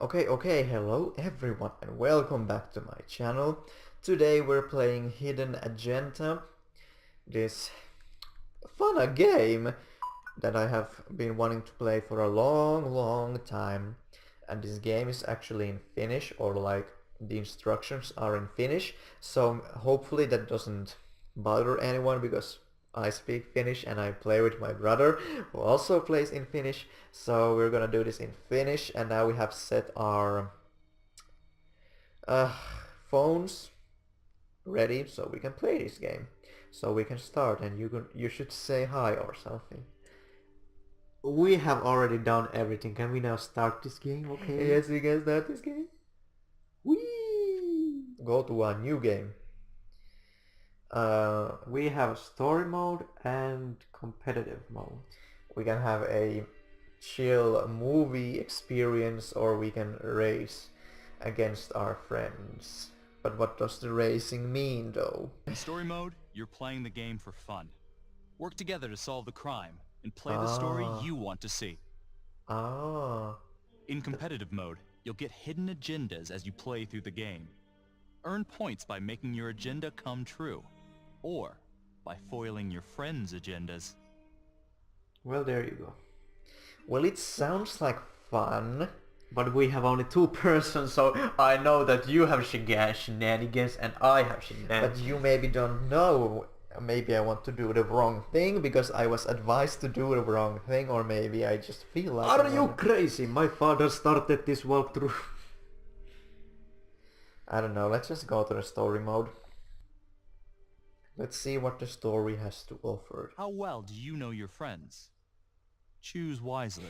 Okay, hello everyone and welcome back to my channel. Today we're playing Hidden Agenda, this fun game that I have been wanting to play for a long time. And this game is actually in Finnish, or like the instructions are in Finnish, so hopefully that doesn't bother anyone because I speak Finnish and I play with my brother who also plays in Finnish. So we're gonna do this in Finnish, and now we have set our uh, phones ready so we can play this game. So we can start, and you should say hi or something. We have already done everything. Can we now start this game, okay? Yes, we can start this game. Whee! Go to a new game. We have story mode and competitive mode. We can have a chill movie experience, or we can race against our friends. But what does the racing mean though? In story mode, you're playing the game for fun. Work together to solve the crime and play the story Ah. you want to see. Ah. In competitive mode, you'll get hidden agendas as you play through the game. Earn points by making your agenda come true, or by foiling your friends' agendas. Well, there you go. Well, it sounds like fun. But we have only two persons, so I know that you have shenanigans and I have But shenanigans. you maybe don't know. Maybe I want to do the wrong thing because I was advised to do the wrong thing, or maybe I just feel like Are you crazy? My father started this walkthrough. I don't know, let's just go to the story mode. Let's see what the story has to offer. How well do you know your friends? Choose wisely.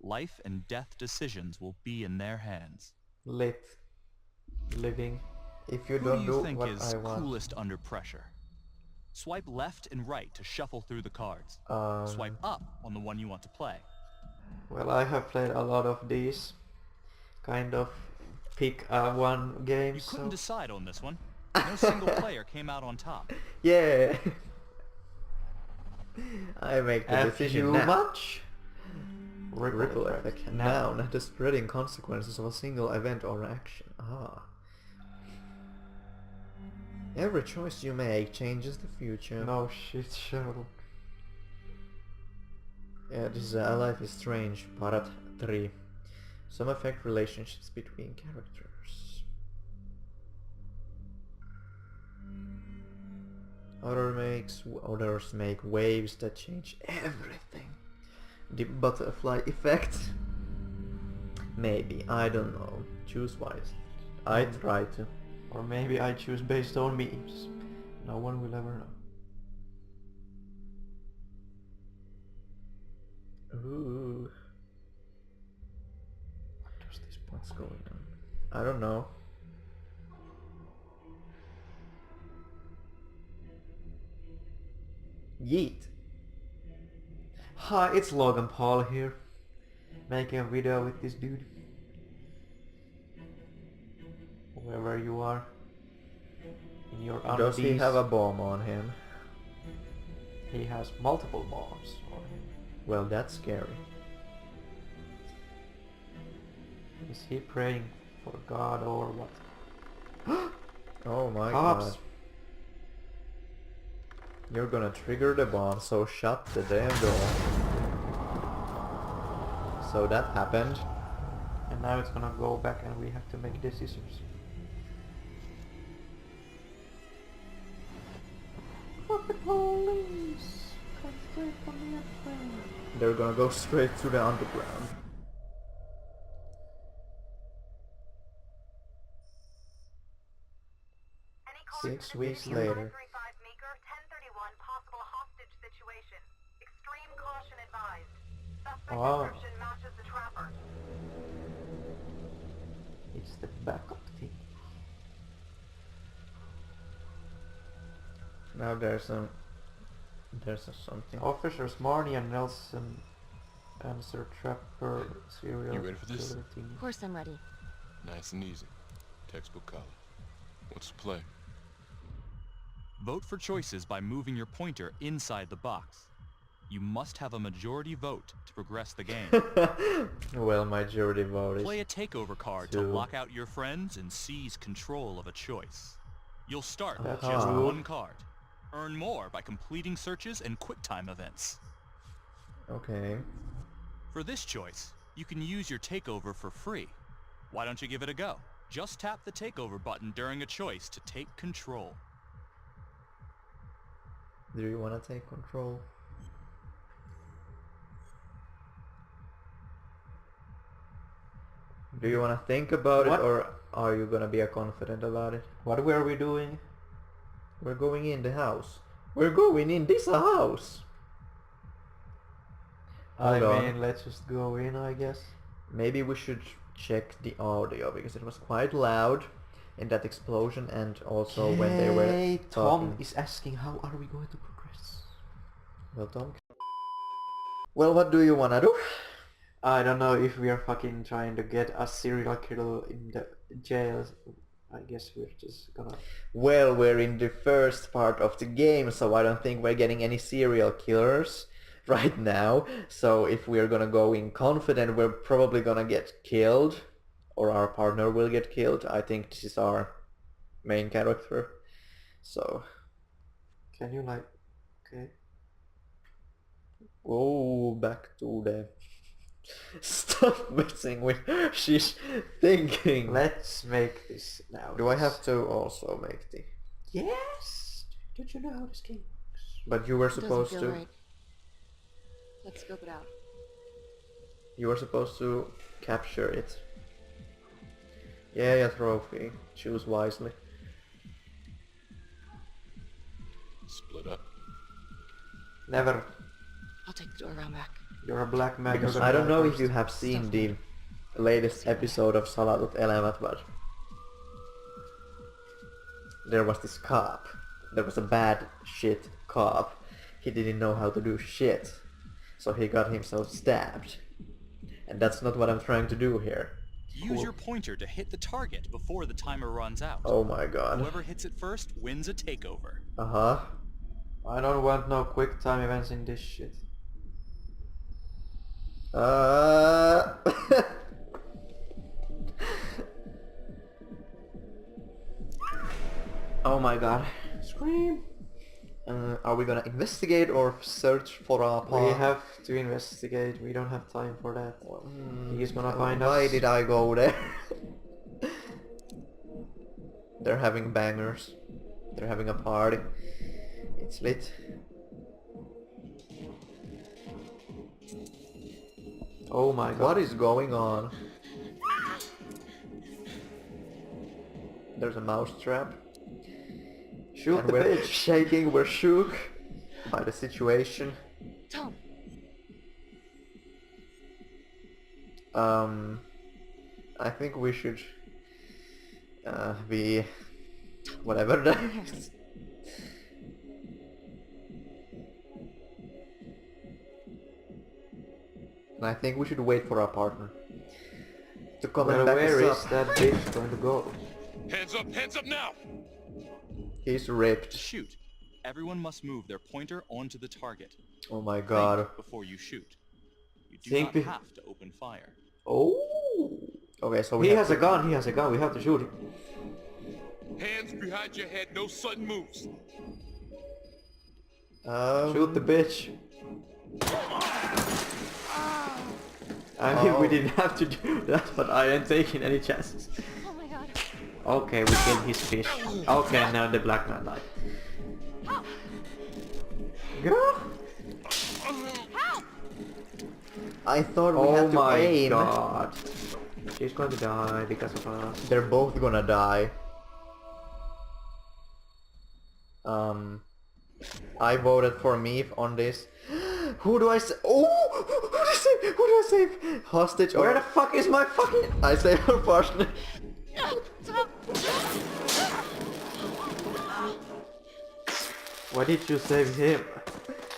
Life and death decisions will be in their hands. Living. If you Who don't do do you think what is I want. coolest under pressure? Swipe left and right to shuffle through the cards. Swipe up on the one you want to play. Well, I have played a lot of these. Kind of pick one game, You so... couldn't decide on this one. No single player came out on top. Yeah. I make the decision Too now. much? Ripple effect. Noun. The spreading consequences of a single event or action. Ah. Every choice you make changes the future. No shit, Sherlock. Yeah, this is Life is Strange, Part 3. Some affect relationships between characters. Others make waves that change everything. The butterfly effect? Maybe, I don't know. Choose wisely. I try to. Or maybe I choose based on memes. No one will ever know. Ooh. What's going on? I don't know. Yeet. Hi, it's Logan Paul here. Making a video with this dude. Wherever you are. In your undies. Does he have a bomb on him? He has multiple bombs on him. Well, that's scary. Is he praying for God or what? Oh my Cops. god. You're gonna trigger the bomb, so shut the damn door. So that happened. And now it's gonna go back and we have to make decisions. Fuck the police! Come straight from the airplane. They're gonna go straight to the underground. Any 6 weeks later. 535 Meeker, 1031, possible hostage situation. Extreme caution advised. Suspect description matches the trapper. It's the backup team. Now there's a something. Officers Marnie and Nelson answer trapper serial You ready for this? killer team. Of course I'm ready. Nice and easy. Textbook college. What's the play? Vote for choices by moving your pointer inside the box. You must have a majority vote to progress the game. Well, majority vote is... Play a takeover card to two. lock out your friends and seize control of a choice. You'll start with That's just true. one card. Earn more by completing searches and QuickTime events. Okay. For this choice, you can use your takeover for free. Why don't you give it a go? Just tap the takeover button during a choice to take control. Do you want to take control? Do you want to think about What? it, or are you gonna be confident about it? What were we doing? We're going in the house. We're going in this house! Hold on. mean, let's just go in, I guess. Maybe we should check the audio, because it was quite loud in that explosion, and also when they were Tom talking. is asking how are we going to progress? Well, Tom. Well, what do you wanna do? I don't know if we are fucking trying to get a serial killer in the jail. I guess we're just gonna... Well, we're in the first part of the game, so I don't think we're getting any serial killers right now. So if we're gonna go in confident, we're probably gonna get killed, or our partner will get killed. I think this is our main character. So... Can you like... Okay. Go back to the... Stop messing with... She's thinking. Let's make this now. Do I have to also make the... Yes! Don't you know how this game works? But you were Doesn't supposed feel to... right. Let's scope it out. You were supposed to capture it. Yeah, trophy. Choose wisely. Split up. Never. I'll take the door around back. You're a black man. Because you're I gonna don't know die if you first. have seen the latest episode of Salatut Elämät, but there was this cop. There was a bad shit cop. He didn't know how to do shit. So he got himself stabbed. And that's not what I'm trying to do here. Use your pointer to hit the target before the timer runs out. Oh my god. Whoever hits it first wins a takeover. Uh-huh. I don't want no quick time events in this shit. Oh my god. Scream! Are we gonna investigate or search for our partner? We have to investigate. We don't have time for that. He's gonna find Why us. did I go there? They're having bangers. They're having a party. It's lit. Oh my god. What is going on? There's a mouse trap. Shoot And the we're bitch! shaking, we're shook by the situation. Tom, I think we should be whatever that is. And I think we should wait for our partner to come and Well, back where us is up. that bitch going to go? Hands up now! He's ripped. Shoot. Everyone must move their pointer onto the target. Oh my god. Think before you shoot. You do Think not be- have to open fire. Oh! Okay, so we He have has to... a gun, he has a gun, we have to shoot him. Hands behind your head, no sudden moves. Shoot the bitch. I mean, we Oh. didn't have to do that, but I ain't taking any chances. oh my god. Okay, we killed his fish. Okay, now the black man died. Help! Girl! Help! I thought we Oh had to my aim. god. She's going to die because of us. They're both gonna die. I voted for me on this. Who do I save? Oh! Who do I save? Who do I save? Hostage or... Where the fuck is my fucking... I save her partner. Tom! Why did you save him?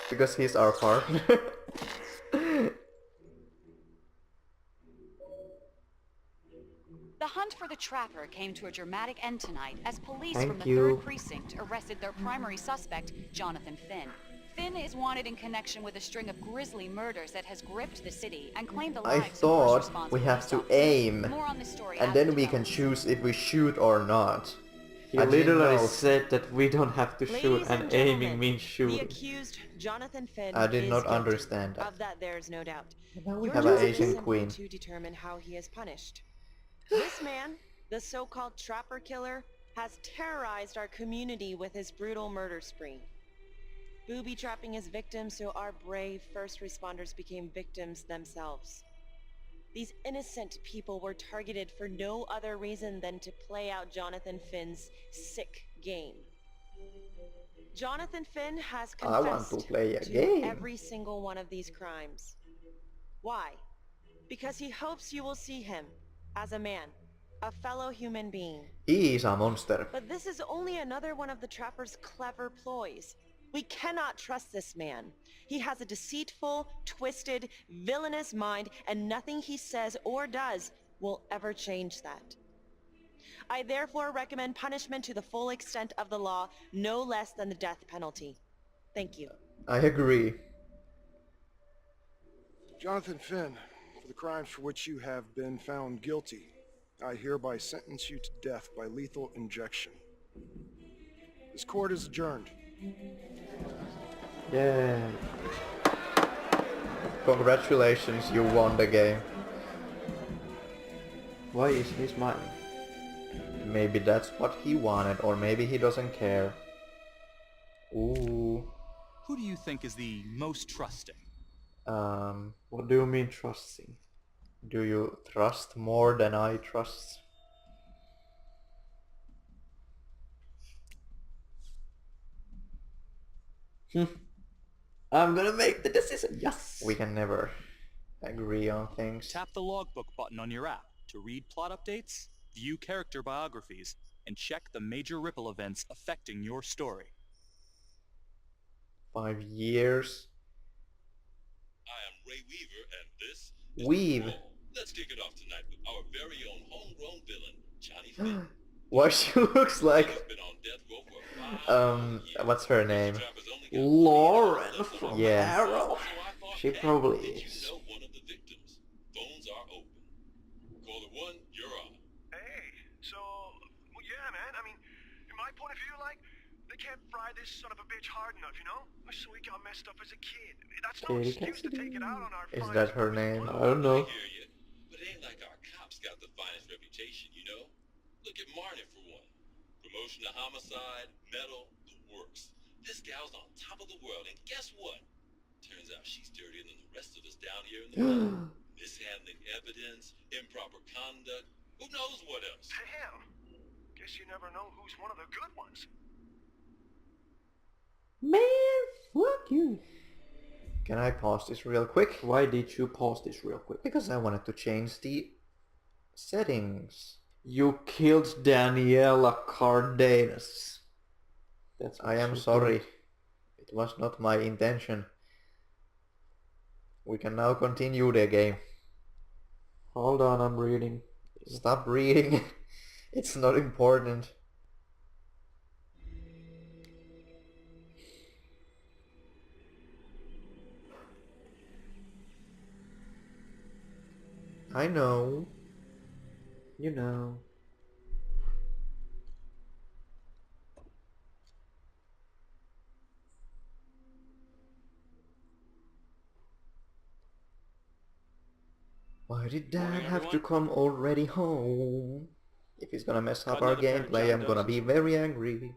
Because he's our partner. The hunt for the trapper came to a dramatic end tonight as police Thank from the you. 3rd Precinct arrested their primary suspect, Jonathan Finn. Finn is wanted in connection with a string of grisly murders that has gripped the city and claimed the I lives of first thought responsible we have to police officers. aim, More on this story and as then it we can develops. choose if we shoot or not. He I didn't literally know. said that we don't have to shoot, Ladies and and aiming gentlemen, means the shooting. accused, Jonathan Finn, I did is not guilty. understand that. Of that, there's no doubt. Now we Your have an job is Asian simply queen. to determine how he is punished. This man, the so-called trapper killer, has terrorized our community with his brutal murder spree. Booby-trapping his victims so our brave first responders became victims themselves. These innocent people were targeted for no other reason than to play out Jonathan Finn's sick game. Jonathan Finn has I want confessed to play a to game. every single one of these crimes. Why? Because he hopes you will see him as a man, a fellow human being. He is a monster. But this is only another one of the trapper's clever ploys. We cannot trust this man. He has a deceitful, twisted, villainous mind, and nothing he says or does will ever change that. I therefore recommend punishment to the full extent of the law, no less than the death penalty. Thank you. I agree. Jonathan Finn, for the crimes for which you have been found guilty, I hereby sentence you to death by lethal injection. This court is adjourned. Yeah. Congratulations, you won the game. Why is he smiling? Maybe that's what he wanted, or maybe he doesn't care. Ooh. Who do you think is the most trusting? What do you mean trusting? Do you trust more than I trust? I'm gonna make the decision. Yes. We can never agree on things. Tap the logbook button on your app to read plot updates, view character biographies, and check the major ripple events affecting your story. 5 years. I am Ray Weaver, and this is Weave. The Roll. Let's kick it off tonight with our very own homegrown villain, Johnny Finn. Why she looks like He's been on death row for 5 years. what's her name? Trappers only got Lauren 3 hours from Yeah. Arrow. So I thought, She hey, probably did is. you know one of the victims? Phones are open. Caller 1, you're on. Hey, so, well, yeah, man. I mean, in my point of view, like, they can't fry this son of a bitch hard enough, you know? So he got messed up as a kid. That's no Katie excuse to take it out on our Is finest that her members of name? the I club. don't know. I hear you, but it ain't like our cops got the finest reputation, you know? Look at Marnie for one. Promotion to homicide, medal, the works. This gal's on top of the world, and guess what? Turns out she's dirtier than the rest of us down here in the valley. Mishandling evidence, improper conduct, who knows what else? Damn. Guess you never know who's one of the good ones. Man, fuck you. Can I pause this real quick? Why did you pause this real quick? Because I wanted to change the settings. You killed Daniela Cardenas. That's what I am she sorry. did. It was not my intention. We can now continue the game. Hold on, I'm reading. Stop reading. It's not important. I know. You know. Why did Dad Morning, have to everyone. come already home? If he's gonna mess up Got our another pair of gameplay, John I'm gonna Does. be very angry.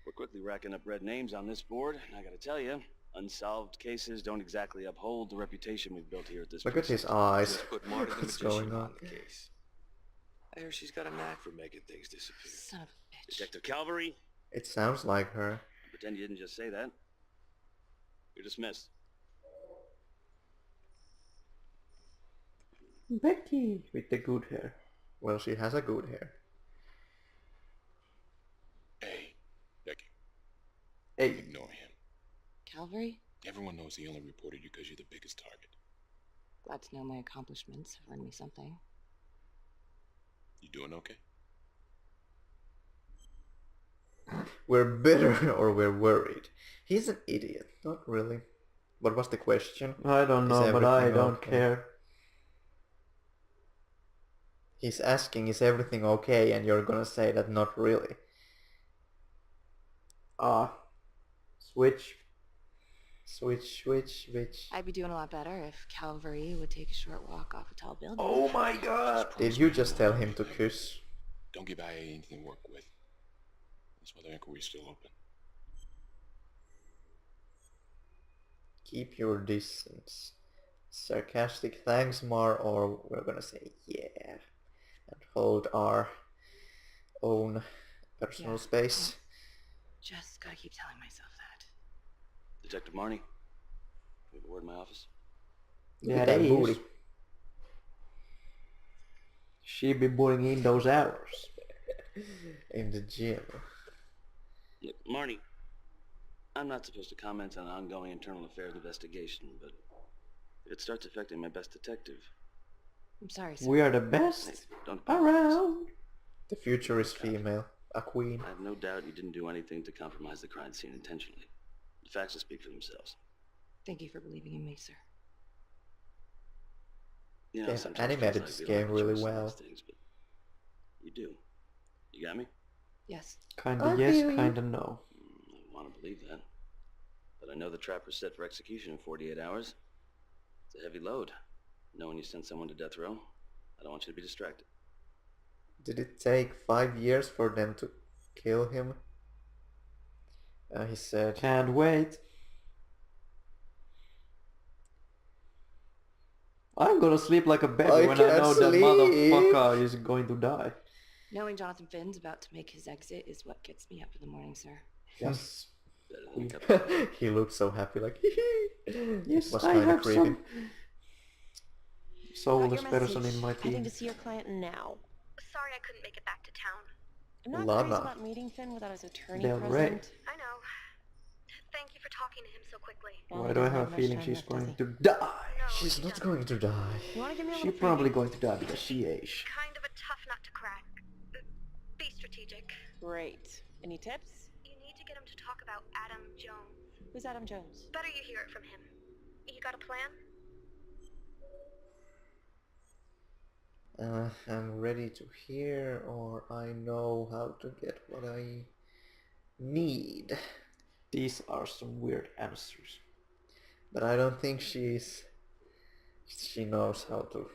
We're quickly racking up red names on this board, and I gotta tell you, unsolved cases don't exactly uphold the reputation we've built here at this Look at his precinct. eyes. Let's put Marty the What's magician going on? on the case. I hear she's got a knack for making things disappear. Son of a bitch. Detective Calvary, It sounds like her. pretend you didn't just say that. You're dismissed. Becky with the good hair. Well, she has a good hair. Hey, Becky, Hey, ignore him. Calvary? Everyone knows he only reported you because you're the biggest target. Glad to know my accomplishments have earned me something. You doing okay? We're bitter or we're worried. He's an idiot. Not really. What was the question? I don't know, but I don't care. He's asking, is everything okay? And you're gonna say that not really. Switch. Switch. I'd be doing a lot better if Calvary would take a short walk off a tall building. Oh my god! Did you just tell him to kiss? Don't give IA anything to work with. That's why the inquiry's still open. Keep your distance. Sarcastic thanks, Mar, or we're gonna say yeah. And hold our own personal space. Just gotta keep telling myself that. Detective Marnie, you have a word in my office? Yeah, that booty. She be putting in those hours. In the gym. Look, Marnie, I'm not supposed to comment on ongoing internal affairs investigation, but if it starts affecting my best detective... I'm sorry, sir. We are the best around. The future is female. A queen. I have no doubt you didn't do anything to compromise the crime scene intentionally. The facts will speak for themselves. Thank you for believing in me, sir. You know, They've sometimes it animated feels this like we don't game have a really choice in well. these things, but you do. You got me? Yes. Kinda yes, kinda no. I want to believe that. But I know the trapper's set for execution in 48 hours. It's a heavy load. Knowing you sent someone to death row, I don't want you to be distracted. Did it take 5 years for them to kill him? He said... Can't wait. I'm gonna sleep like a baby when I know that motherfucker is going to die. Knowing Jonathan Finn's about to make his exit is what gets me up in the morning, sir. Yes. He looked so happy, like yes, was I kind of have creepy. some soulless person in my Heading team. to see your client now. Sorry I couldn't make it back to town. I'm not Lana. crazy about meeting Finn without his attorney Del Rey. present. I know. Thank you for talking to him so quickly. Why do I have a feeling she's going to die? She's not going to die. You want to give me a She's little probably preview? going to die because she is. Kind of a tough nut to crack. Be strategic. Great. Any tips? You need to get him to talk about Adam Jones. Who's Adam Jones? Better you hear it from him. You got a plan? I'm ready to hear, or I know how to get what I need. These are some weird answers. But I don't think she knows how to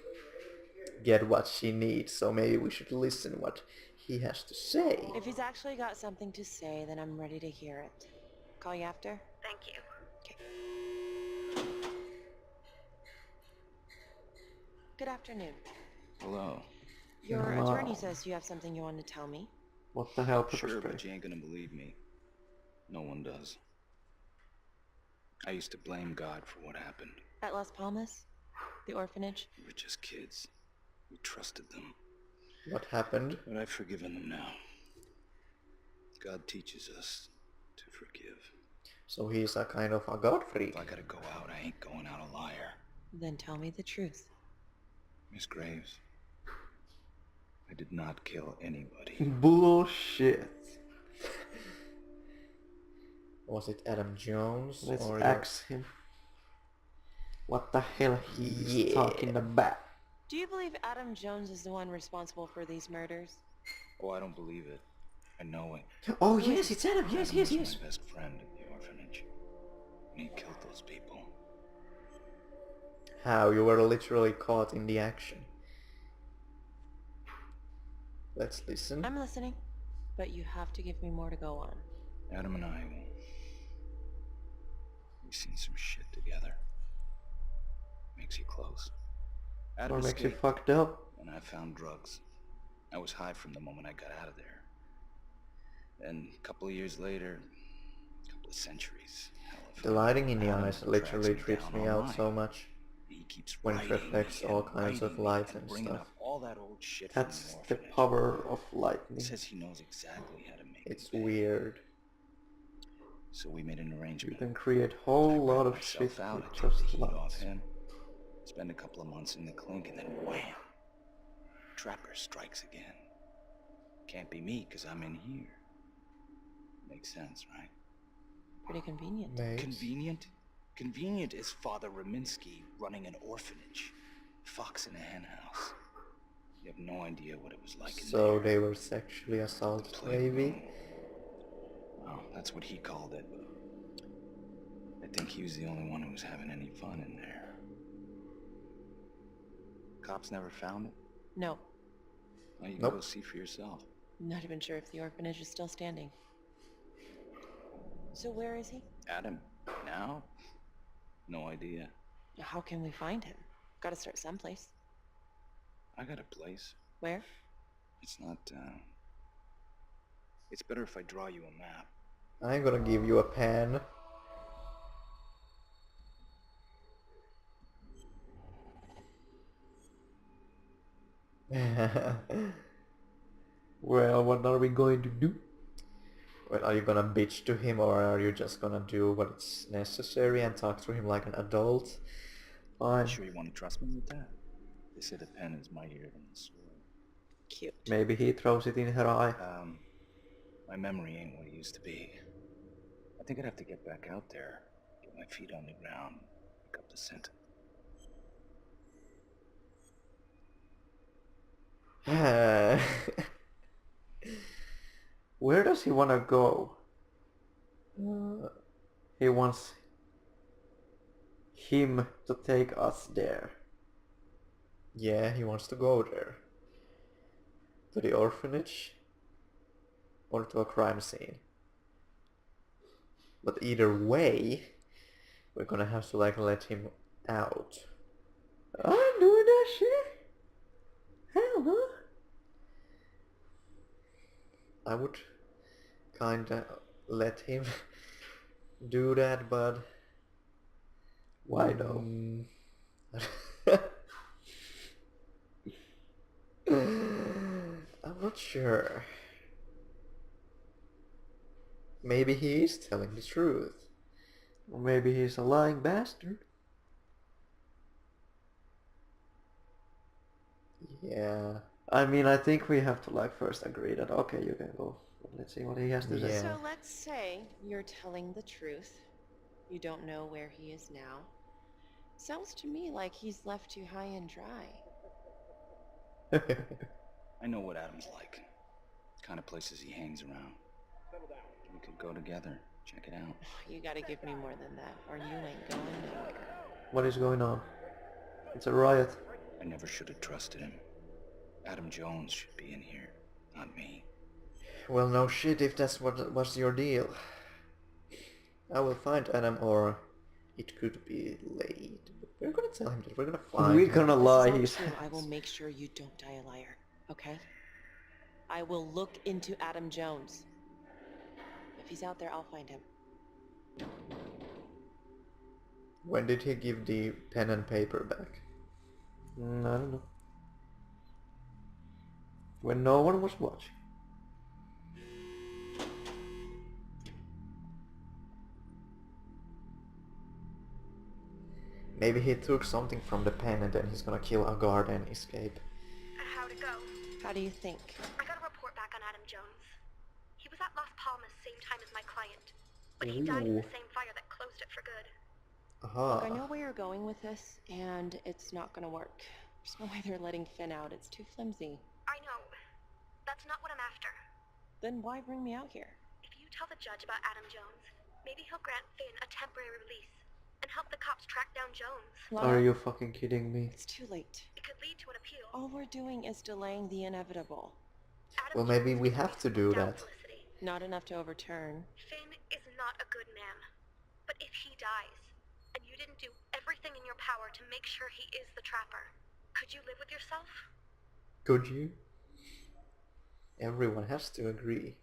get what she needs, so maybe we should listen what he has to say. If he's actually got something to say, then I'm ready to hear it. Call you after? Thank you. Good afternoon. Hello. Your Hello. attorney says you have something you want to tell me. What the hell, pepper Sure, spray? but you ain't gonna believe me. No one does. I used to blame God for what happened. At Las Palmas? The orphanage? We were just kids. We trusted them. What happened? But I've forgiven them now. God teaches us to forgive. So he's a kind of a god freak. If I gotta go out, I ain't going out a liar. Then tell me the truth. Miss Graves, I did not kill anybody. Bullshit. Was it Adam Jones? Let's or ask him. What the hell he's talking about? Do you believe Adam Jones is the one responsible for these murders? Oh, I don't believe it. I know it. Oh yes, it's Adam. Yes, Adam yes, was yes. my best friend at the orphanage. And he killed those people. How? You were literally caught in the action. Let's listen. I'm listening, but you have to give me more to go on. Adam and I, we've seen some shit together. Makes you close. Adam Or makes you escaped, fucked up. and I found drugs. I was high from the moment I got out of there. Then, a couple of years later, a couple of centuries, hell, if The lighting in the Adam eyes tracks literally me trips down me out online. so much. He keeps when it writing reflects me all and kinds of writing me light and and bringing stuff. up all that old shit from That's the the orphanage. power of He lightning. says he knows exactly how to make It's it big. weird. So we made an You arrangement. can create whole I lot ran of shit myself out, with I took the just heat off lights. him. Spend a couple of months in the clink, and then wham! Trapper strikes again. Can't be me, 'cause I'm in here. Makes sense, right? Pretty convenient. Makes. Convenient? Convenient is Father Raminsky running an orphanage. Fox in a hen house. You have no idea what it was like in there. So they were sexually assaulted, maybe? Well, that's what he called it. I think he was the only one who was having any fun in there. Cops never found it? No. Well, you can Nope. go see for yourself. Not even sure if the orphanage is still standing. So where is he? Adam, now? No idea. How can we find him? Gotta start someplace. I got a place. Where? It's not, It's better if I draw you a map. I'm gonna give you a pen. Well, what are we going to do? Well, are you gonna bitch to him, or are you just gonna do what's necessary and talk to him like an adult? Fine. Sure you want to trust me with that? They say the pen is mightier than the sword. Cute. Maybe he throws it in her eye. My memory ain't what it used to be. I think I'd have to get back out there, get my feet on the ground, pick up the scent. Where does he want to go? He wants him to take us there. Yeah, he wants to go there. To the orphanage? Or to a crime scene. But either way, we're gonna have to like let him out. I'm doing that shit? Hell no. I would kinda let him do that, but... Why though? I'm not sure. Maybe he is telling the truth. Or maybe he's a lying bastard. Yeah. I mean, I think we have to like first agree that okay, you can go. Let's see what he has to say. Yeah. So let's say you're telling the truth. You don't know where he is now. Sounds to me like he's left you high and dry. I know what Adam's like. Kind of places he hangs around. We could go together, check it out. You gotta give me more than that, or you ain't going nowhere. What is going on? It's a riot. I never should have trusted him. Adam Jones should be in here, not me. Well, no shit if that's what was your deal. I will find Adam, or it could be late. We're gonna tell him that we're gonna find We're him. gonna lie. This He's. is all true. I will make sure you don't die a liar, okay? I will look into Adam Jones. If he's out there, I'll find him. When did he give the pen and paper back? I don't know. When no one was watching. Maybe he took something from the pen and then he's gonna kill a guard and escape. How'd it go? How do you think? I got a report back on Adam Jones. He was at Las Palmas same time as my client, but he died in the same fire that closed it for good. Look, I know where you're going with this, and it's not gonna work. There's no way they're letting Finn out. It's too flimsy. I know. That's not what I'm after. Then why bring me out here? If you tell the judge about Adam Jones, maybe he'll grant Finn a temporary release and help the cops track down Jones. Are you fucking kidding me? It's too late. It could lead to an appeal. All we're doing is delaying the inevitable. Well, maybe we have to do that. Not enough to overturn. Finn is not a good man. But if he dies, and you didn't do everything in your power to make sure he is the trapper, could you live with yourself? Could you? Everyone has to agree.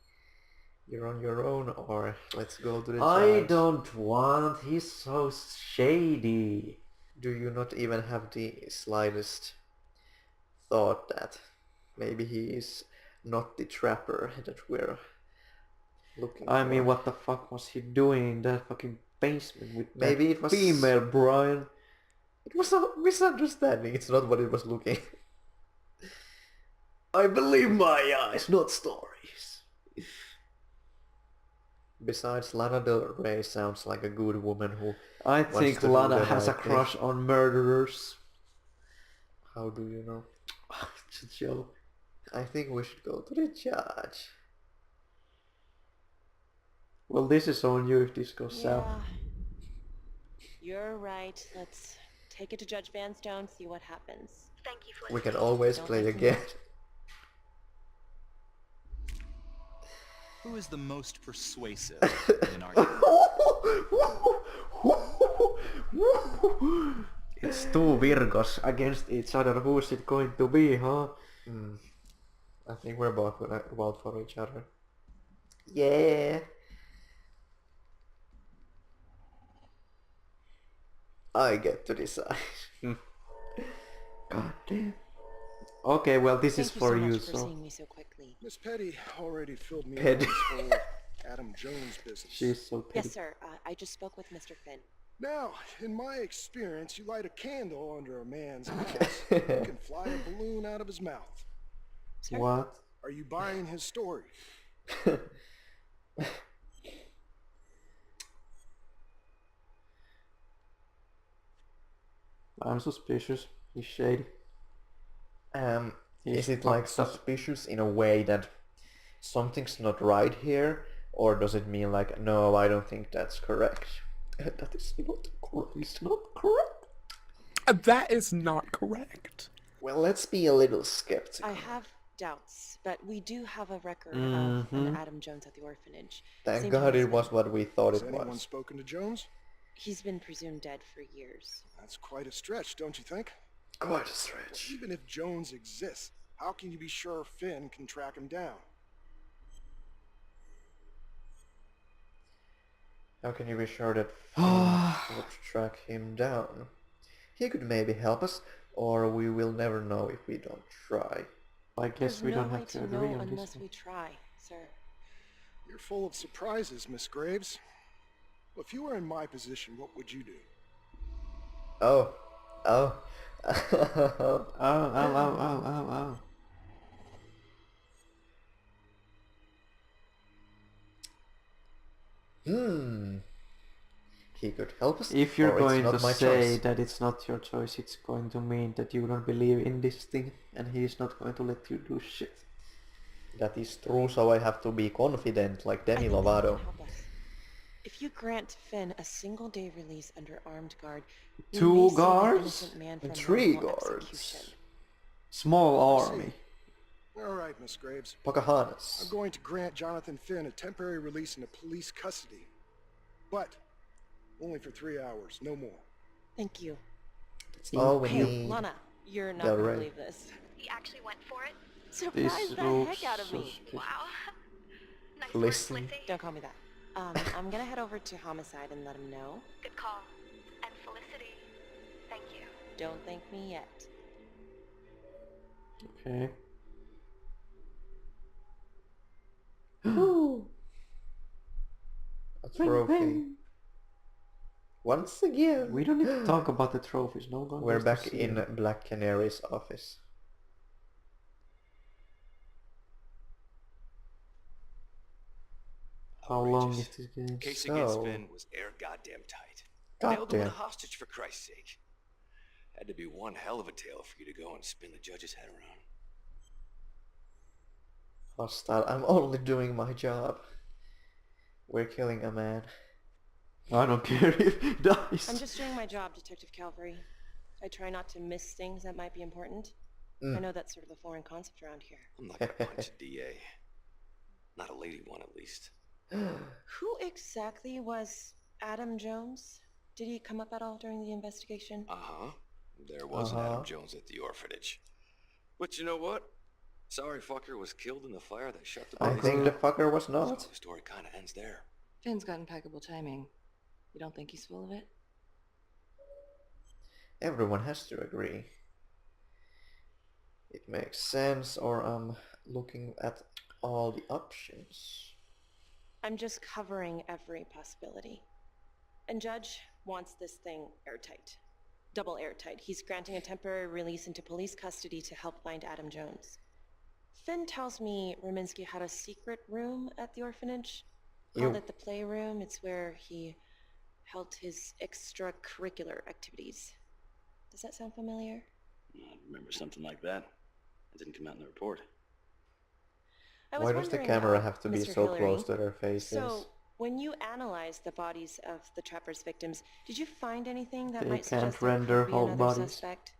You're on your own, or let's go to the I judge. don't want. He's so shady. Do you not even have the slightest thought that maybe he is not the trapper that we're looking I for? mean, what the fuck was he doing in that fucking basement with Maybe that it was female, Brian? It was a misunderstanding. It's not what it was looking. I believe my eyes, not stories. Besides, Lana Del Rey sounds like a good woman who I wants think to do Lana the has a right thing. crush on murderers. How do you know? It's a joke. I think we should go to the judge. Well, this is on you if this goes south. You're right. Let's take it to Judge Vanstone, see what happens. Thank you, Felicity. We can always Don't play like again. Who is the most persuasive in an argument? It's two Virgos against each other. Who's it going to be, huh? I think we're both gonna vote for each other. Yeah. I get to decide. God damn. Okay, well this is for you, Thank you so much for so seeing me so quickly. Miss Petty already filled me in on Petty. this whole Adam Jones business. she's so petty. Yes, sir. I just spoke with Mr. Finn. Now, in my experience, you light a candle under a man's ass, you can fly a balloon out of his mouth. Sir? What? Are you buying his story? I'm suspicious. He's shady. Is it like suspicious in a way that something's not right here? Or does it mean like, no, I don't think that's correct? That is not correct. It's not correct. That is not correct. Well, let's be a little skeptical. I have doubts, but we do have a record of an Adam Jones at the orphanage. Thank Same God time as it was what we thought Has it anyone was. spoken to Jones? He's been presumed dead for years. That's quite a stretch, don't you think? Quite a stretch. Even if Jones exists, how can you be sure Finn can track him down? How can you be sure that Finn would track him down? He could maybe help us, or we will never know if we don't try. I guess There's we no don't way have to to agree know on unless this. we try, sir. You're full of surprises, Miss Graves. Well, if you were in my position, what would you do? Oh. Oh. Oh. He could help us. If you're or it's going not to my say choice. that it's not your choice, it's going to mean that you don't believe in this thing, and he's not going to let you do shit. That is true, so I have to be confident, like Demi I think you Lovato. can help us. If you grant Finn a single-day release under armed guard, we Two may save an guards? innocent man from Three wrongful guards. execution. Small I see. army. All right, Miss Graves. Pocahontas. I'm going to grant Jonathan Finn a temporary release into police custody. But only for 3 hours, no more. Thank you. That's all we Hey, need. Lana, you're not Del gonna Rey. believe this. He actually went for it? Surprised the looks heck out of me. suspicious. Wow. Nice Listen. work, Lizzie. Don't call me that. I'm gonna head over to Homicide and let him know. Good call. And Felicity, thank you. Don't thank me yet. Okay. A trophy. Once again. We don't need to talk about the trophies. No one We're wants back to see in them. Black Canary's office. How long is this game? Case against So- Finn was air goddamn tight. Nailed him with a Goddamn. hostage for Christ's sake. Had to be one hell of a tale for you to go and spin the judge's head around. Hostile. I'm only doing my job. We're killing a man. I don't care if he dies. I'm just doing my job, Detective Calvary. I try not to miss things that might be important. Mm. I know that's sort of a foreign concept around here. I'm not gonna punch a DA. Not a lady one, at least. Who exactly was Adam Jones? Did he come up at all during the investigation? Uh-huh. There was an Adam Jones at the orphanage. But you know what? Sorry fucker was killed in the fire that shut the I place think the down. fucker was So not. the story kinda ends there. Finn's got impeccable timing. You don't think he's full of it? Everyone has to agree. It makes sense, or I'm looking at all the options. I'm just covering every possibility. And Judge wants this thing airtight. Double airtight. He's granting a temporary release into police custody to help find Adam Jones. Finn tells me Rominsky had a secret room at the orphanage. called it the playroom. It's where he held his extracurricular activities. Does that sound familiar? I remember something like that. It didn't come out in the report. Why does the camera have to be Mr. so Hillary, close to their faces? So, when you analyzed the bodies of the Trapper's victims, did you find anything that They might can't suggest there render could be whole another bodies. suspect?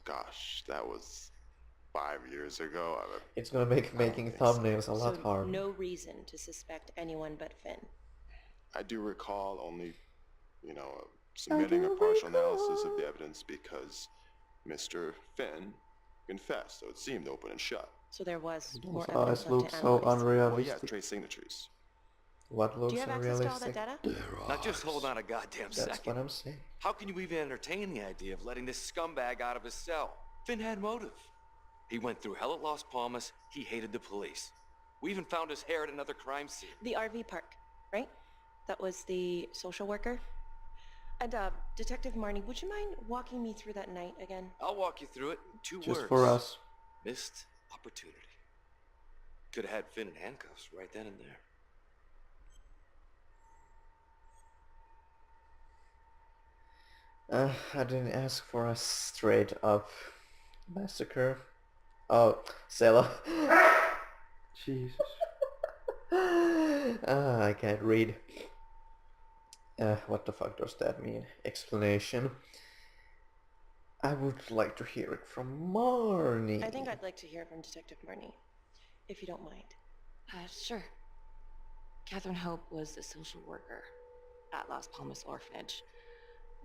Gosh, that was 5 years ago. It's gonna make making thumbnails a lot harder. No reason to suspect anyone but Finn. I do recall only, you know, submitting a partial analysis of the evidence because Mr. Finn confessed, so it seemed open and shut. So there was more Those eyes evidence look left to so analyze. Well, yeah, unrealistic. trace signatures. What Do looks you have access to all that unrealistic? data? Now just hold on a goddamn That's second. what I'm saying. How can you even entertain the idea of letting this scumbag out of his cell? Finn had motive. He went through hell at Las Palmas. He hated the police. We even found his hair at another crime scene. The RV park, right? That was the social worker? And, Detective Marnie, would you mind walking me through that night again? I'll walk you through it in 2 words. Just for us. Missed opportunity. Could have had Finn in handcuffs right then and there. I didn't ask for a straight up massacre. Oh, Sela. Jesus. I can't read. What the fuck does that mean? Explanation. I would like to hear it from Marnie. I think I'd like to hear from Detective Marnie, if you don't mind. Sure. Catherine Hope was a social worker at Las Palmas Orphanage.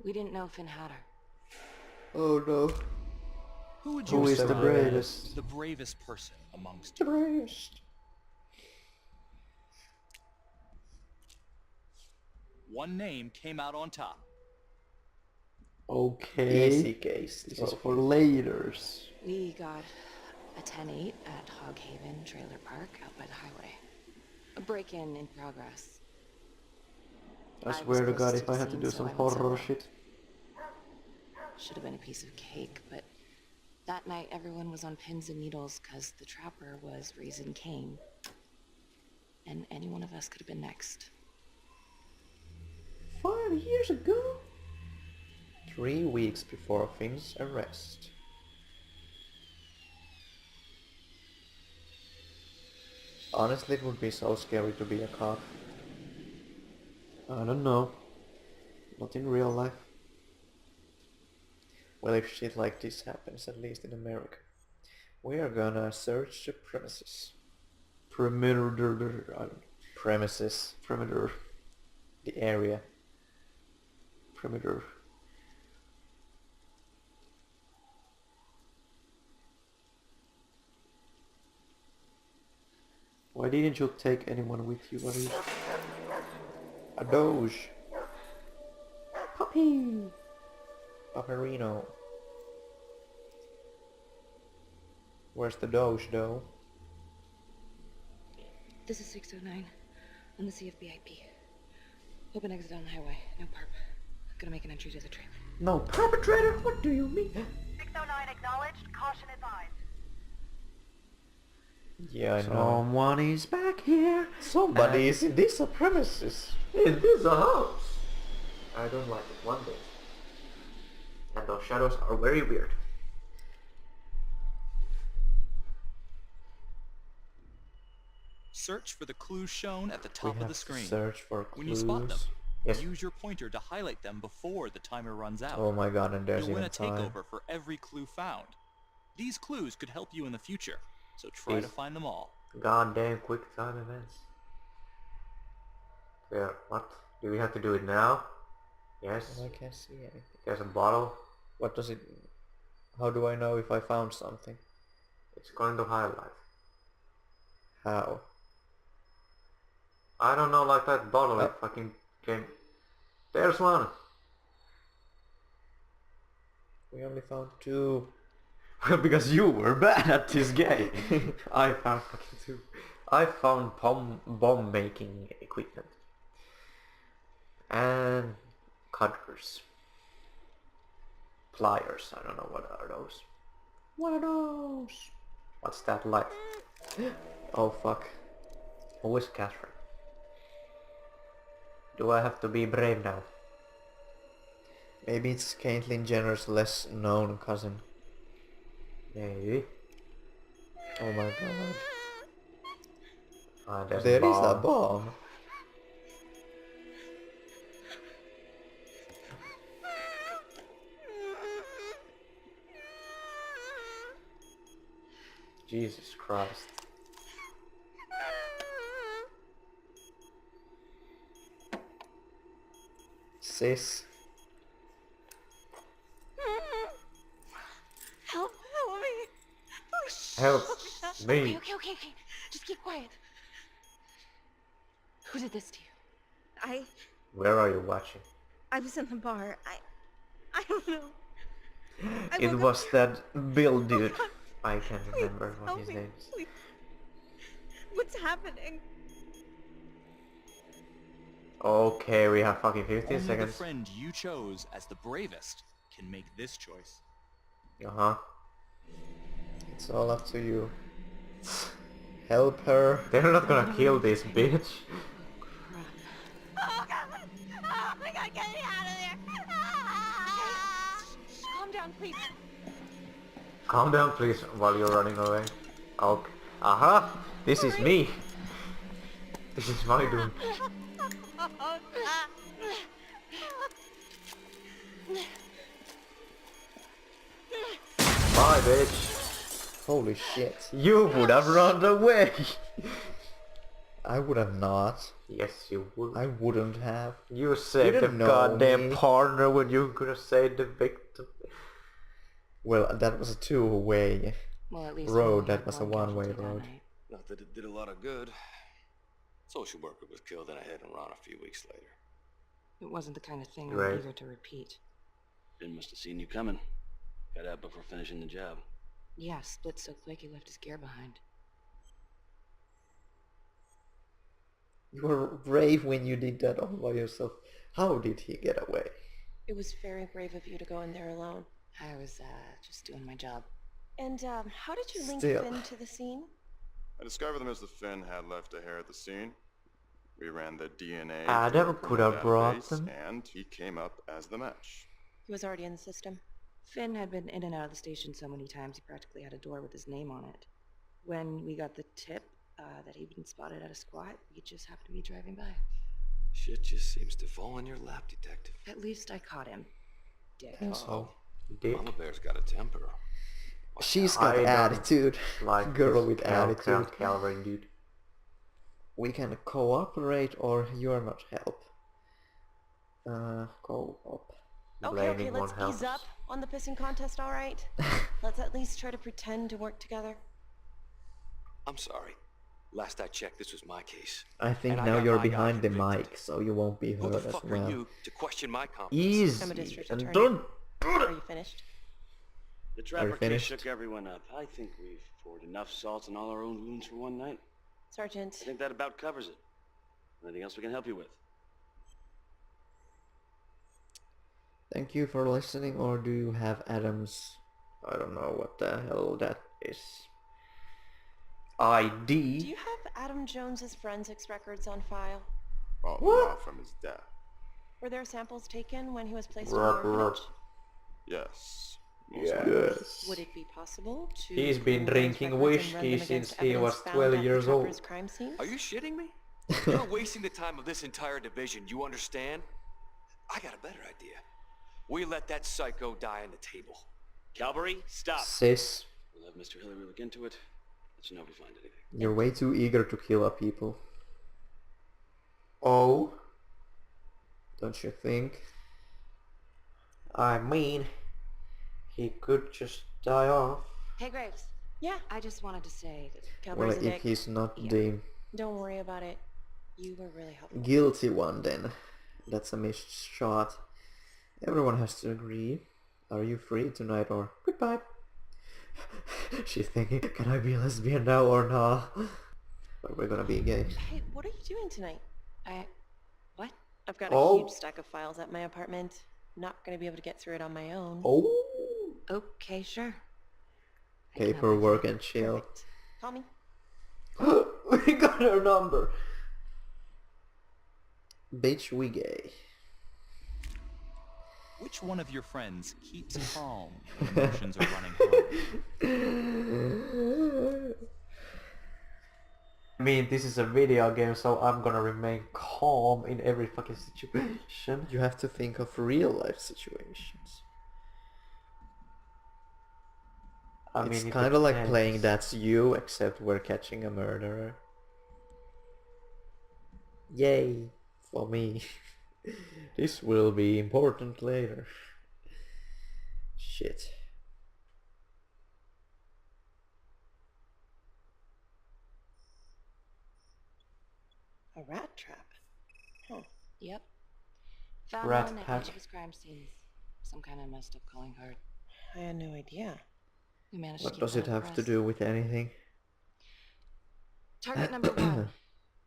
We didn't know Finn had her. Oh no. Who would Who you is the describe bravest? as the bravest person amongst The you? bravest. One name came out on top. Okay. Easy case. This is for laters. We got a 10-8 at Hog Haven Trailer Park out by the highway. A break-in in progress. I was swear to God, closest if I the had to scene, do so some I went horror solo. shit. Should have been a piece of cake, but that night everyone was on pins and needles because the Trapper was raising Cain. And any one of us could have been next. 5 years ago? 3 weeks before Finn's arrest. Honestly, it would be so scary to be a cop. I don't know. Not in real life. Well, if shit like this happens, at least in America, we are gonna search the premises. Perimeter. I don't. Premises. Perimeter. The area. Perimeter. Why didn't you take anyone with you? What is... A Doge. Puppy! Paparino. Where's the Doge, though? This is 609 on the CFBIP. Open exit on the highway. No perp. Gonna make an entry to the trailer. No perpetrator? What do you mean? 609 acknowledged. Caution advised. Yeah, I know. Someone is back here. Somebody is in this premises. In this house. I don't like it one bit. And those shadows are very weird. Search for the clues shown at the We top of have the to screen. search for When you spot them, clues. Yes. use your pointer to highlight them before the timer runs out. Oh my god, and there's You'll win even a time. takeover for every clue found. These clues could help you in the future, so try to These find them all. goddamn quick time events. Yeah, what? Do we have to do it now? Yes. I can't see anything. There's a bottle. What does it... How do I know if I found something? It's going to highlight. How? I don't know, like that bottle it fucking came... There's one! We only found 2. Well, because you were bad at this game. I found fucking 2. I found bomb making equipment. And cutters. Pliers, I don't know what are those. What are those? What's that like? Oh fuck. Who is Catherine? Do I have to be brave now? Maybe it's Caitlyn Jenner's less known cousin. Maybe. Oh my god. Ah, there's There a is a bomb. bomb. Jesus Christ. Sis. Help me. Oh, Help me. Okay. Just keep quiet. Who did this to you? Where are you watching? I was in the bar. I don't know. It was that Bill dude. I can't remember what his name is. Please. What's happening? Okay, we have fucking 15 Only seconds. the friend you chose as the bravest can make this choice. Uh-huh. It's all up to you. Help her. They're not gonna kill this bitch. Oh god! Oh my god, get me out of there! Calm down, please. Calm down, please, while you're running away. Okay. Aha! This is me! This is my doom. Bye, bitch! Holy shit. You would have run away! I would have not. Yes, you would. I wouldn't have. You saved the didn't know goddamn me. partner when you could have saved the victim. Well, that was a two-way Well, at least road. we only That had was a one one-way casualty that road. night. Not that it did a lot of good. Social worker was killed and I hit and run a few weeks later. It wasn't the kind of thing Right. I'm eager to repeat. Ben must have seen you coming. Got out before finishing the job. Yeah, split so quick he left his gear behind. You were brave when you did that all by yourself. How did he get away? It was very brave of you to go in there alone. I was, just doing my job. And, how did you link Still. Finn to the scene? I discovered them as the Finn had left a hair at the scene. We ran the DNA Adam through a could have brought database, them. and he came up as the match. He was already in the system. Finn had been in and out of the station so many times he practically had a door with his name on it. When we got the tip that he'd been spotted at a squat, we just happened to be driving by. Shit just seems to fall in your lap, detective. At least I caught him. Dick. Asshole. Dick. Mama Bear's got a temper. She's got I don't attitude. Like Girl this with attitude. Calvary dude. We can cooperate or you're not help. Co-op. Okay, Blaming let's won't help ease up us. on the pissing contest, alright? Let's at least try to pretend to work together. I'm sorry. Last I checked, this was my case. I think And I now got you're my guy behind the convicted. mic, so you won't be Who the heard as fuck are well. you to question my confidence? Easy. I'm a district And attorney. don't Are you finished? The Are trapper you case finished? shook everyone up. I think we've poured enough salt in all our own wounds for one night. Sergeant, I think that about covers it. Anything else we can help you with? Thank you for listening, or do you have Adam's... I don't know what the hell that is. do ID. you have Adam Jones's forensics records on file? Well, not from his death. Were there samples taken when he was placed in the orphanage? Yes. Yes. Would it be possible to... He's been pull those drinking records and run whiskey them since against he evidence was found 12 at the years Trapper's old. crime scenes? Are you shitting me? You're wasting the time of this entire division, you understand? I got a better idea. We let that psycho die on the table. Calvary, stop. Sis, We'll have Mr. Hillary look into it. Let you know if we find anything. you're way too eager to kill a people. Oh. Don't you think? I mean, he could just die off. Hey, Graves. Yeah. I just wanted to say that Calvary's Well, a if dick. he's not Yeah. the Don't worry about it. You were really helpful. guilty one, then that's a missed shot. Everyone has to agree. Are you free tonight or goodbye? She's thinking, can I be a lesbian now or not? But we're gonna be gay. Hey, what are you doing tonight? What? I've got a Oh. huge stack of files at my apartment. Not gonna be able to get through it on my own. Oh! Okay, sure. Paperwork and chill. Call me. We got her number! Bitch we gay. Which one of your friends keeps calm when emotions are running high? I mean, this is a video game, so I'm gonna remain calm in every fucking situation. You have to think of real life situations. It's kind of like playing That's You, except we're catching a murderer. Yay, for me. This will be important later. Shit. A rat trap. Huh. Yep. Found Rat one at pack. each of his crime scenes. Some kind of messed up calling card. I had no idea. We managed What to keep does that it have to press. do with anything? Target number 1.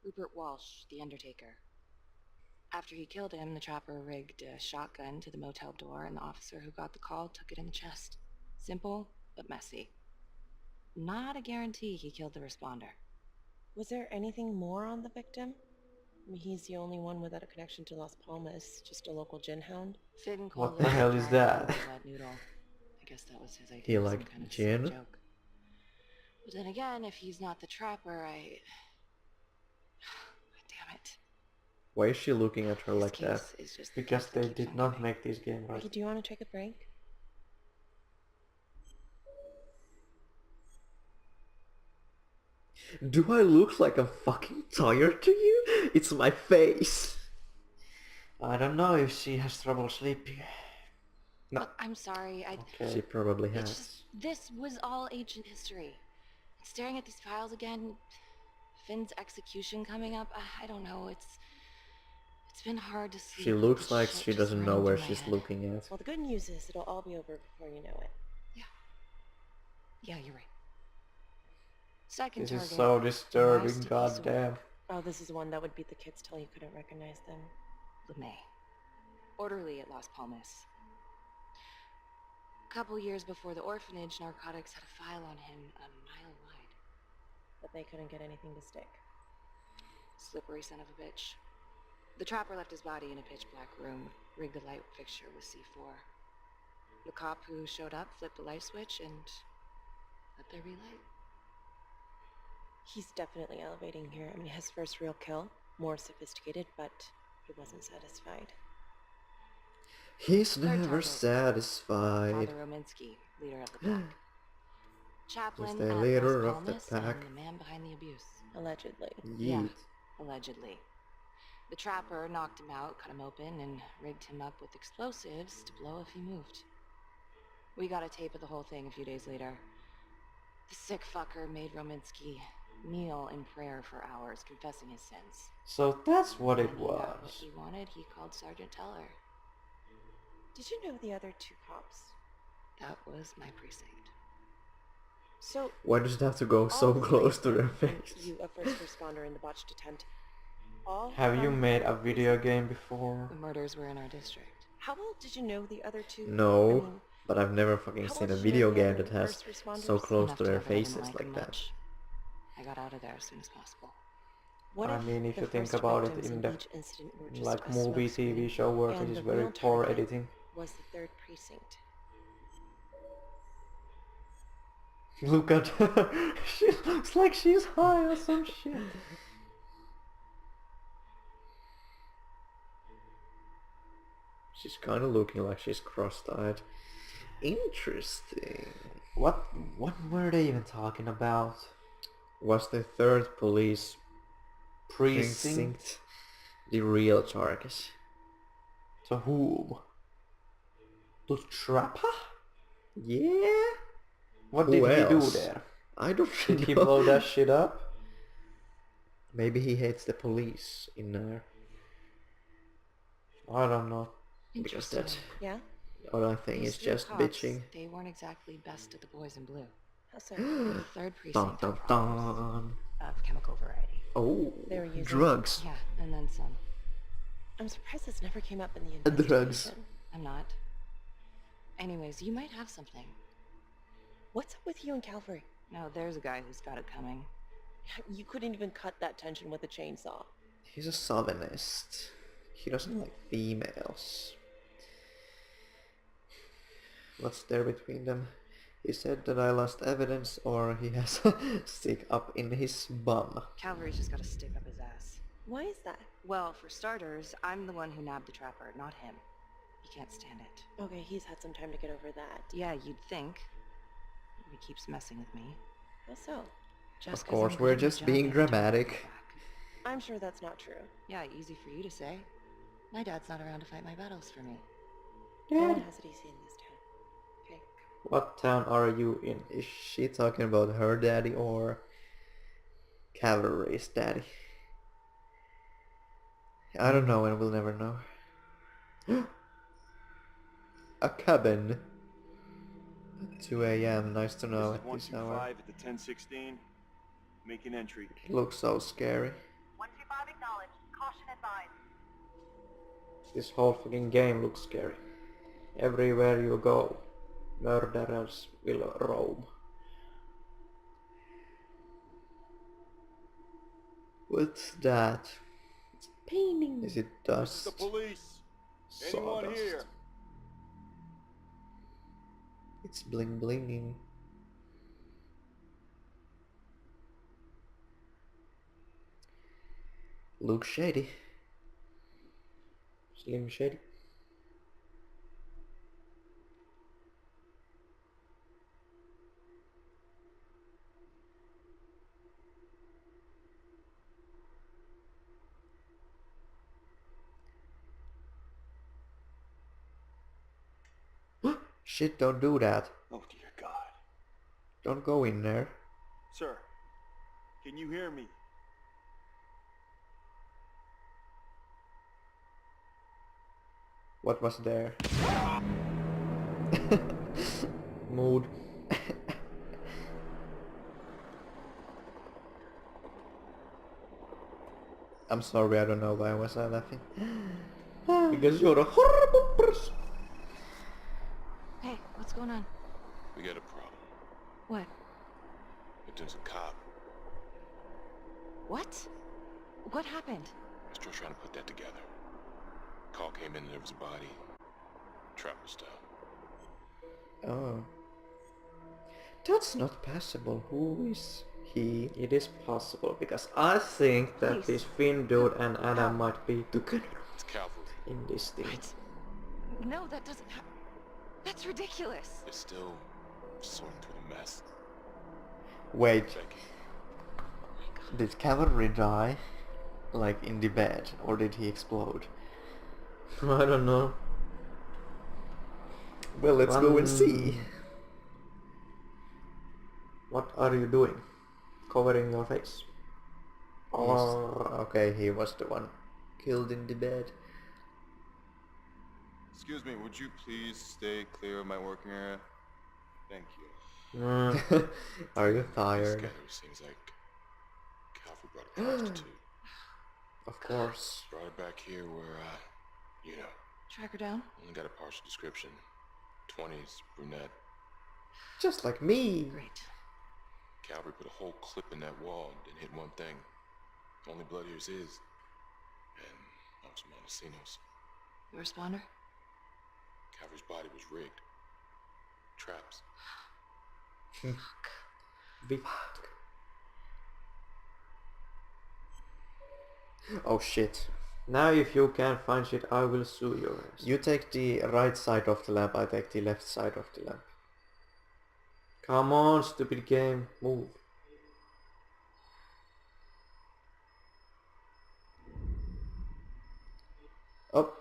Rupert Walsh, the Undertaker. After he killed him, the trapper rigged a shotgun to the motel door, and the officer who got the call took it in the chest. Simple, but messy. Not a guarantee he killed the responder. Was there anything more on the victim? I mean, he's the only one without a connection to Las Palmas, just a local gin hound. Finn called What the hell is that? Noodle. I guess that was his idea. He of some liked kind of gin? sick joke. But then again, if he's not the trapper, damn it. Why is she looking at her like that? It's just Because they did not make this game right. Ricky, do you want to take a break? Do I look like I'm fucking tired to you? It's my face. I don't know if she has trouble sleeping. No. Look, I'm sorry. She probably It's has. just, this was all ancient history. Staring at these files again, Finn's execution coming up, I don't know, it's been hard to sleep. She looks This like shit she just doesn't know running where through my she's head. looking at. Well, the good news is it'll all be over before you know it. Yeah, you're right. Second This target. is so disturbing, Nice to goddamn. Oh, this is the one that would beat the kids till you couldn't recognize them. LeMay. Orderly at Las Palmas. A couple years before the orphanage, narcotics had a file on him a mile wide. But they couldn't get anything to stick. Slippery son of a bitch. The trapper left his body in a pitch black room, rigged a light fixture with C4. The cop who showed up flipped the light switch and let there be light. He's definitely elevating here. I mean, his first real kill, more sophisticated, but he wasn't satisfied. He's Third never target. satisfied. Father Rominsky, leader of the pack. Chaplain He's the at leader Las of the Palmas pack. and the man behind the abuse. Allegedly. Yeah, Yeet. allegedly. The trapper knocked him out, cut him open, and rigged him up with explosives to blow if he moved. We got a tape of the whole thing a few days later. The sick fucker made Rominsky kneel in prayer for hours, confessing his sins. So that's what it When he got what was. he wanted, he called Sergeant Teller. Did you know the other two cops? That was my precinct. So, Why does it have to go so all three close to of their them, face? and you, a first responder in the botched attempt. All Have you from- made a video game before? The murders were in our district. How well did you know the other two? No, I mean, but I've never fucking how seen well a did you know video the game other that has first responders? so close Enough to to their know that I didn't faces like like him that. much. I got out of there as soon as possible. What I if mean, if the you think first about it victims in the each incident were just like a movie, smokescreen, TV show work, and it is the very real poor target editing. was the third precinct? Look at her. She looks like she's high or some shit. She's kind of looking like she's cross-eyed. Interesting. What were they even talking about? Was the third police Precinct? the real target? To whom? To Trapper? Yeah? What Who did he do else? there? I don't Did know. he blow that shit up? Maybe he hates the police in there. I don't know. Because that Yeah? other thing These is three just cops, bitching. They weren't exactly best at the boys in blue. How so? The third Dun precinct dun had problems dun. of chemical variety. Oh, They were using drugs. Yeah, and then some. I'm surprised this never came up in the Drugs. investigation. I'm not. Anyways, you might have something. What's up with you and Calvary? No, there's a guy who's got it coming. You couldn't even cut that tension with a chainsaw. He's a chauvinist. He doesn't like females. What's there between them? He said that I lost evidence, or he has a stick up in his bum. Calvary's just got a stick up his ass. Why is that? Well, for starters, I'm the one who nabbed the trapper, not him. He can't stand it. Okay, he's had some time to get over that. Yeah, you'd think. He keeps messing with me. How so? Just Of course, we're just being dramatic. I'm sure that's not true. Yeah, easy for you to say. My dad's not around to fight my battles for me. No one has it easy in this town. Okay. What town are you in? Is she talking about her daddy or Cavalry's daddy? I don't know and we'll never know. A cabin. 2 a.m. Nice to know at this hour. 125 at the 1016. Making entry. It looks so scary. 125 acknowledged. Caution advised. This whole fucking game looks scary. Everywhere you go, murderers will roam. What's that? It's painting. Is it dust? The police. Anyone Sawdust. here? It's bling blinging. Looks shady. Slim shady. Shit, don't do that. Oh dear God. Don't go in there. Sir, can you hear me? What was there? Mood. I'm sorry, I don't know why was I laughing. Because you're a horrible person. Hey, what's going on? We got a problem. What? There's a cop. What? What happened? Still trying to put that together. Call came in and there was a body. Trapper style. Oh. That's not possible. Who is he? It is possible because I think that this Finn dude and Adam might be together It's Calvary. in this thing. No, that doesn't happen. That's ridiculous. They're still sorting through the mess. Wait, Becky. did Cavalry die? Like in the bed, or did he explode? I don't know. Well, let's go and see. What are you doing? Covering your face? Oh, okay, he was the one killed in the bed. Excuse me, would you please stay clear of my working area? Thank you. Are you This tired? gathering seems like Calvary brought a prostitute. Of course. Brought her back here where, you know. Track her down? Only got a partial description. 20s, brunette. Just like me. Great. Calvary put a whole clip in that wall and didn't hit one thing. Only blood here's his. And also Montesinos. You a responder? Calvary's body was rigged. Traps. Fuck. Oh shit. Now if you can't find shit, I will sue your ass. You take the right side of the lamp, I take the left side of the lamp. Come on, stupid game, move. Oh.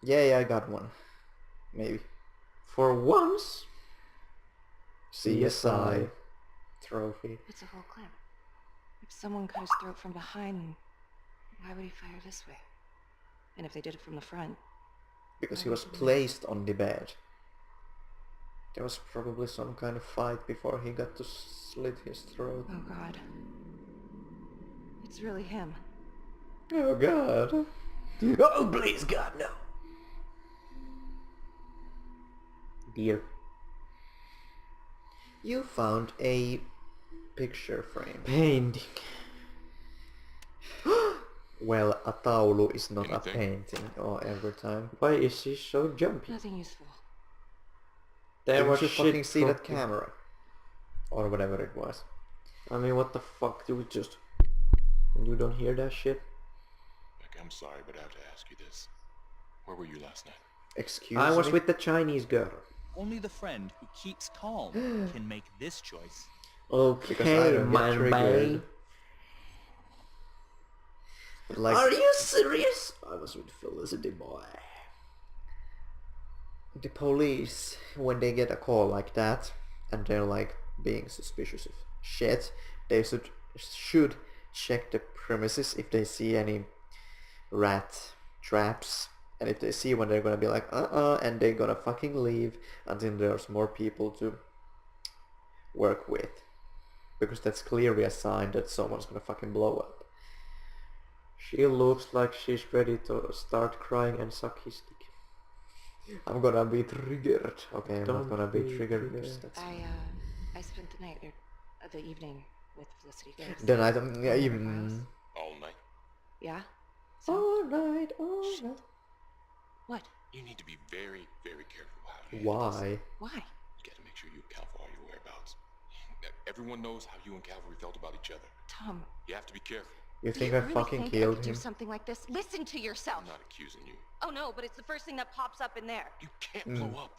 Yeah, I got one. Maybe. For once? CSI. Trophy. It's a whole clip. If someone cut his throat from behind, why would he fire this way? And if they did it from the front? Because he was placed on the bed. There was probably some kind of fight before he got to slit his throat. Oh god. It's really him. Oh god. Oh please god, no. Dear. You found a picture frame. Painting. Well, a taulu is not Anything? a painting or every time. Why is she so jumpy? Nothing useful. There Didn't was you shit fucking see that dropping. camera? Or whatever it was. I mean, what the fuck? Do we just... You don't hear that shit? Beck, I'm sorry, but I have to ask you this. Where were you last night? Excuse I was me? with the Chinese girl. Only the friend who keeps calm can make this choice. Because I Okay, don't get man, triggered. babe. Like, Are you serious? I was with Felicity, boy. the police, when they get a call like that, and they're like being suspicious of shit, they should check the premises if they see any rat traps, and if they see one, they're gonna be like, and they're gonna fucking leave until there's more people to work with. Because that's clearly a sign that someone's gonna fucking blow up. She looks like she's ready to start crying and suck his dick. I'm gonna be triggered. Okay, I'm Don't not gonna be be triggered because that's... I spent the night, or the evening, with Felicity first. The night, yeah, even... All night? Yeah? All night, all night. What? You need to be very, very careful how you handle this. Why? Why? You gotta make sure you account for all your whereabouts. Everyone knows how you and Calvary felt about each other. Tom. You have to be careful. You think Do I you really fucking think killed I could him? do something like this? Listen to yourself. I'm not accusing you. Oh no, but it's the first thing that pops up in there. You can't blow up.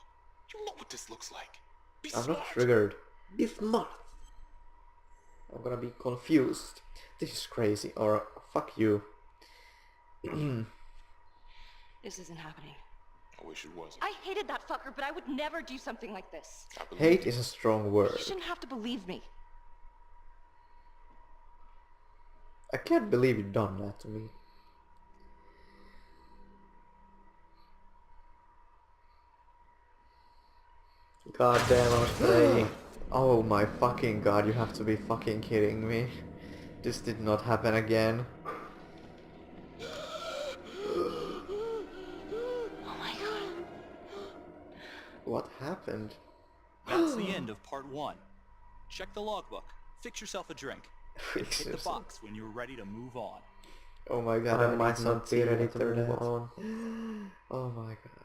You know what this looks like. Be I'm smart. not triggered. Be smart. I'm gonna be confused. This is crazy. Or fuck you. This isn't happening. I wish it wasn't. I hated that fucker, but I would never do something like this. Hate is a strong word. You shouldn't have to believe me. I can't believe you done that to me. God damn, I was playing. Oh my fucking god, you have to be fucking kidding me. This did not happen again. Oh my god. What happened? That's the end of part 1. Check the logbook. Fix yourself a drink. Hit the box when you're ready to move on. Oh my god, I I might need not some be tea ready after to move that. on. Oh my god.